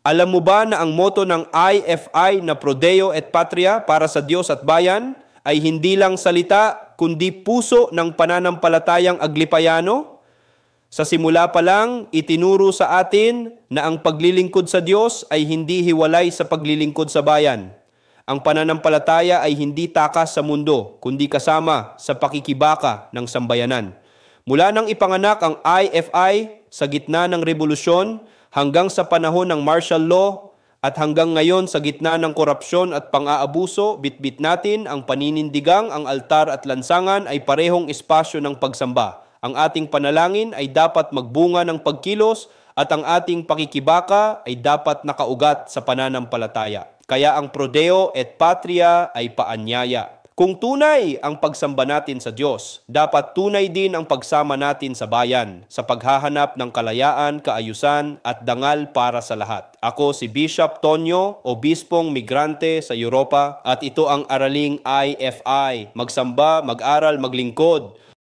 Alam mo ba na ang moto ng IFI na Pro Deo et Patria, para sa Diyos at bayan, ay hindi lang salita kundi puso ng pananampalatayang Aglipayano? Sa simula pa lang, itinuro sa atin na ang paglilingkod sa Diyos ay hindi hiwalay sa paglilingkod sa bayan. Ang pananampalataya ay hindi takas sa mundo, kundi kasama sa pakikibaka ng sambayanan. Mula nang ipanganak ang IFI sa gitna ng revolusyon hanggang sa panahon ng martial law at hanggang ngayon sa gitna ng korupsyon at pang-aabuso, bitbit natin ang paninindigang ang altar at lansangan ay parehong espasyo ng pagsamba. Ang ating panalangin ay dapat magbunga ng pagkilos at ang ating pakikibaka ay dapat nakaugat sa pananampalataya. Kaya ang Pro Deo et Patria ay paanyaya. Kung tunay ang pagsamba natin sa Diyos, dapat tunay din ang pagsama natin sa bayan sa paghahanap ng kalayaan, kaayusan at dangal para sa lahat. Ako si Bishop Tonyo, Obispong Migrante sa Europa, at ito ang Araling IFI. Magsamba, mag-aral, maglingkod